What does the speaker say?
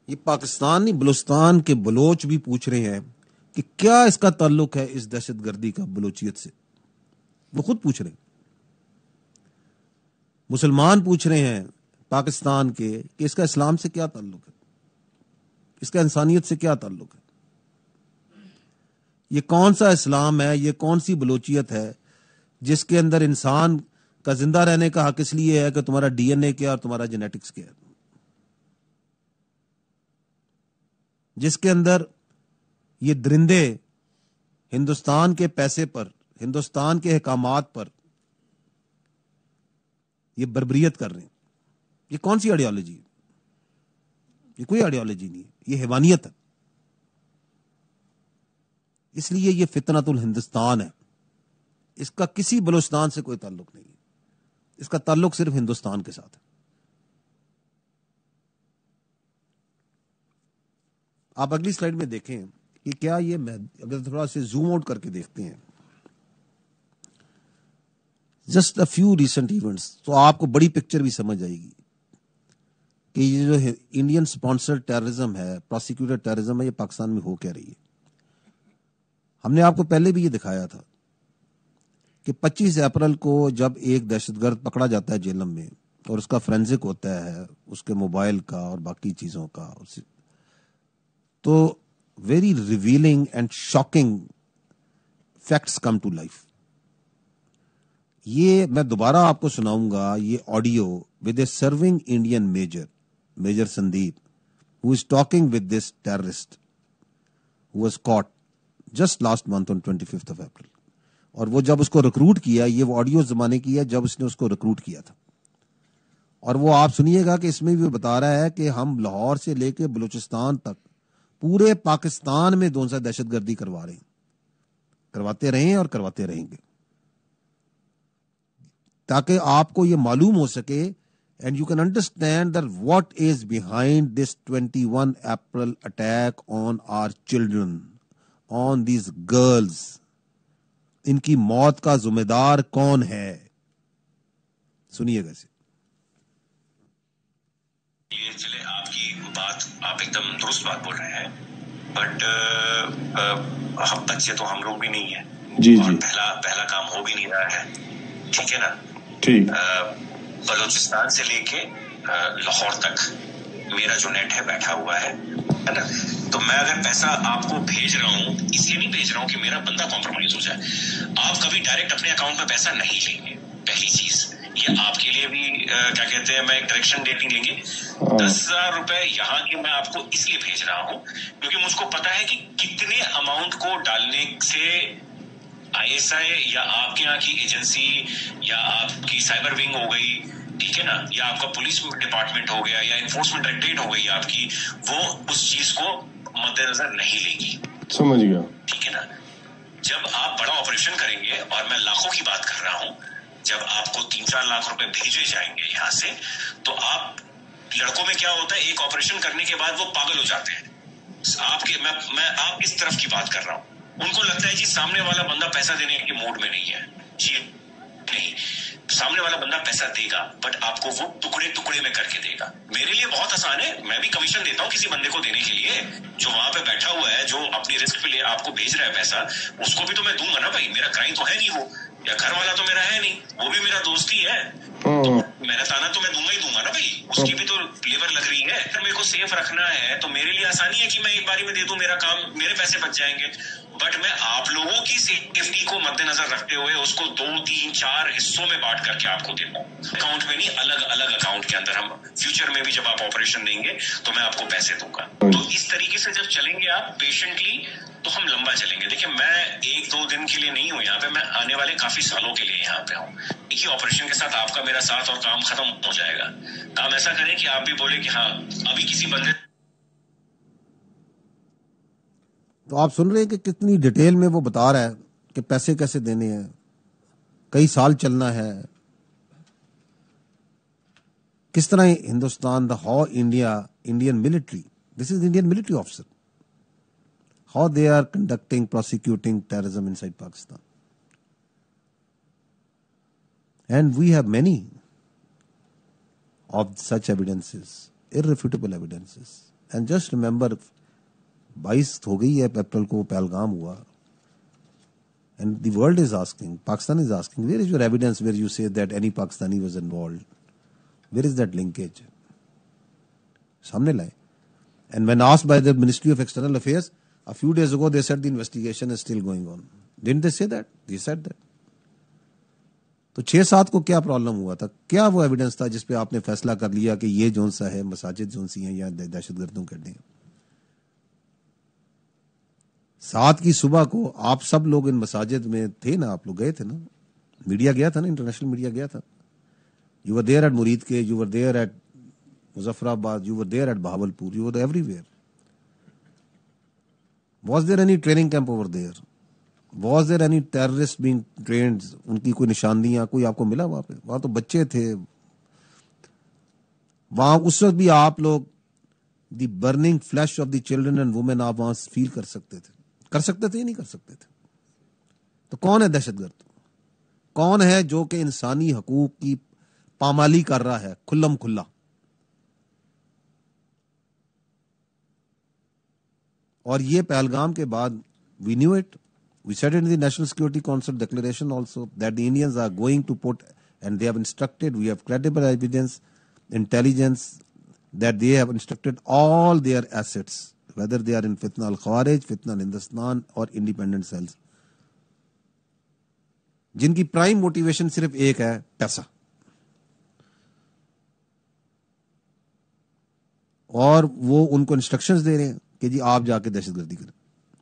یہ پاکستانی بلوچستان کے بلوچ بھی پوچھ رہے ہیں کہ کیا اس کا تعلق ہے اس دہشت گردی کا بلوچیت سے. وہ خود پوچھ رہے ہیں. مسلمان پوچھ رہے ہیں پاکستان کے کہ اس کا اسلام سے کیا تعلق ہے, اس کا انسانیت سے کیا تعلق ہے. یہ کون سا اسلام ہے, یہ کون سی بلوچیت ہے جس کے اندر انسان کا زندہ رہنے کا حق اس لیے ہے کہ تمہارا ڈی این اے کیا اور تمہارا جینیٹکس کیا ہے, جس کے اندر یہ درندے ہندوستان کے پیسے پر, ہندوستان کے احکامات پر یہ بربریت کر رہے ہیں. یہ کون سی آئیڈیالوجی ہے؟ یہ کوئی آئیڈیالوجی نہیں ہے, یہ حیوانیت ہے. اس لیے یہ فتنۃ الہندوستان ہے. اس کا کسی بلوچستان سے کوئی تعلق نہیں ہے, اس کا تعلق صرف ہندوستان کے ساتھ ہے. آپ اگلی سلائیڈ میں دیکھیں کہ کیا یہ, اگر تھوڑا سے زوم آؤٹ کر کے دیکھتے ہیں just a few recent events, تو آپ کو بڑی پکچر بھی سمجھ آئے گی کہ یہ جو انڈین سپانسر ٹیررزم ہے, پروسیکیوٹر ٹیررزم ہے, یہ پاکستان میں ہو کیا رہی ہے. ہم نے آپ کو پہلے بھی یہ دکھایا تھا کہ 25 اپریل کو جب ایک دہشت گرد پکڑا جاتا ہے جیلم میں اور اس کا فرینزک ہوتا ہے اس کے موبائل کا اور باقی چیزوں کا, تو very revealing and shocking facts come to life. یہ میں دوبارہ آپ کو سناؤں گا یہ audio with a serving Indian major Sandeep who is talking with this terrorist who was caught just last month on 25th of April. اور وہ جب اس کو ریکروٹ کیا, یہ وہ آڈیو زمانے کی ہے جب اس نے اس کو ریکروٹ کیا تھا, اور وہ آپ سنیے گا کہ اس میں بھی بتا رہا ہے کہ ہم لاہور سے لے کے بلوچستان تک پورے پاکستان میں دون سا دہشت گردی کروا رہے ہیں, کرواتے رہے ہیں اور کرواتے رہیں گے, تاکہ آپ کو یہ معلوم ہو سکے and you can understand that what is behind this 21 April attack on our children, on these girls. ان کی موت کا ذمہ دار کون ہے, سنیے گا اسے. چلے آپ کی بات, آپ ایک دم درست بات بول رہے ہیں, بٹ ہم بچے تو ہم لوگ بھی نہیں ہیں, جی اور پہلا کام ہو بھی نہیں رہا ہے, ٹھیک ہے نا. ٹھیک, بلوچستان سے لے کے لاہور تک میرا جو نیٹ ہے بیٹھا ہوا ہے نا, تو میں اگر پیسہ آپ کو بھیج رہا ہوں اس لیے نہیں بھیج رہا ہوں کہ میرا بندہ کمپرومائز ہو جائے. آپ کبھی ڈائریکٹ اپنے اکاؤنٹ میں پیسہ نہیں لیں گے, پہلی چیز. یہ آپ کے لیے بھی کیا کہتے ہیں, میں ایک ڈائریکشن ڈیٹنگ لیں گے. 10,000 روپے یہاں کے میں آپ کو اس لیے بھیج رہا ہوں کیونکہ مجھ کو پتا ہے کہ کتنے اماؤنٹ کو ڈالنے سے ISI یا آپ کے یہاں کی ایجنسی یا آپ کی سائبر ونگ ہو گئی, ٹھیک ہے نا, یا آپ کا پولیس ڈپارٹمنٹ ہو گیا یا انفورسمنٹ ڈائریکٹریٹ ہو گئی آپ کی, وہ اس چیز کو مد نظر نہیں لے گی. سمجھ گیا, ٹھیک ہے نا. جب آپ بڑا آپریشن کریں گے, اور میں لاکھوں کی بات کر رہا ہوں, جب آپ کو 3-4 لاکھ روپے بھیجے جائیں گے یہاں سے, تو آپ لڑکوں میں کیا ہوتا ہے, ایک آپریشن کرنے کے بعد وہ پاگل ہو جاتے ہیں. آپ کے میں آپ اس طرف کی بات کر رہا ہوں. ان کو لگتا ہے جی سامنے والا بندہ پیسہ دینے کے موڈ میں نہیں ہے. جی نہیں, سامنے والا بندہ پیسہ دے گا, بٹ آپ کو وہ ٹکڑے ٹکڑے میں کر کے دے گا. میرے لیے بہت آسان ہے, میں بھی کمیشن دیتا ہوں کسی بندے کو دینے کے لیے جو وہاں پہ بیٹھا ہوا ہے, جو اپنی رسک پہ آپ کو بھیج رہا ہے پیسہ, اس کو بھی تو میں دوں گا نا بھائی. میرا کرائم تو ہے نہیں وہ, یا گھر والا تو میرا ہے نہیں, وہ بھی میرا دوست ہی ہے, میرا تانا تو میں دوں گا نا بھائی, اس کی بھی تو لیبر لگ رہی ہے. اگر میرے کو سیف رکھنا ہے تو میرے لیے آسانی ہے کہ میں ایک باری میں دے دوں, میرا کام, میرے پیسے بچ جائیں گے. بٹ میں آپ لوگوں کی سیفٹی کو مد نظر رکھتے ہوئے اس کو 2-3-4 حصوں میں بانٹ کر کے آپ کو دیتا ہوں, اکاؤنٹ میں نہیں, الگ الگ اکاؤنٹ کے اندر. ہم فیوچر میں بھی جب آپ آپریشن دیں گے تو میں آپ کو پیسے دوں گا. تو اس طریقے سے جب چلیں گے آپ پیشنٹلی, تو ہم لمبا چلیں گے. دیکھیں میں 1-2 دن کے لیے نہیں ہوں یہاں پہ, میں آنے والے کافی سالوں کے لیے یہاں پہ ہوں. ایک ہی آپریشن کے ساتھ آپ کا میرا ساتھ اور کام ختم ہو جائے گا. کام ایسا کریں کہ آپ بھی بولے کہ ہاں ابھی کسی بندے. تو آپ سن رہے ہیں کہ کتنی ڈیٹیل میں وہ بتا رہا ہے کہ پیسے کیسے دینے ہیں, کئی سال چلنا ہے, کس طرح Hindustan, the how Indian military, this is Indian military officer, how they are conducting prosecuting terrorism inside Pakistan. And we have many of such evidences, irrefutable evidences, and just remember 22 ہو گئی ہے اپریل کو پہلگام ہوا. And the world is asking, Pakistan is asking, where is your evidence where you say that any Pakistani was involved? Where is that linkage? سامنے لائے. And when asked by the Ministry of External Affairs, a few days ago they said the investigation is still going on. Didn't they say that? They said that. تو 6-7 کو کیا problem ہوا تھا؟ کیا وہ evidence تھا جس پہ آپ نے فیصلہ کر لیا کہ یہ جون سا ہے مساجد جون سی ہیں یا دہشت گردوں کے اڈے ہیں؟ 7 کی صبح کو آپ سب لوگ ان مساجد میں تھے نا، آپ لوگ گئے تھے نا، میڈیا گیا تھا نا، انٹرنیشنل میڈیا گیا تھا. You were there at Muridke, you were there at Muzaffarabad, you were there at Bahawalpur, you were everywhere. Was there any training camp over there? Was there any terrorist being trained? ان کی کوئی نشاندیاں کوئی آپ کو ملا وہاں پہ؟ وہاں تو بچے تھے وہاں اس وقت بھی. آپ لوگ the burning flesh of the children and women آپ وہاں فیل کر سکتے تھے یا نہیں کر سکتے تھے؟ تو کون ہے دہشت گرد؟ کون ہے جو کہ انسانی حقوق کی پامالی کر رہا ہے کھلم کھلا؟ اور یہ پہلگام کے بعد we knew it. We said it in the National Security Council declaration also that the Indians are going to put, and they have instructed, we have credible evidence, intelligence, that they have instructed all their assets, whether they are in Fitna al-Khawarij, Fitna al-Hindustan or independent cells, جن کی prime motivation صرف ایک ہے، پیسہ. اور وہ ان کو instructions دے رہے ہیں کہ جی آپ جا کے دہشت گردی کریں.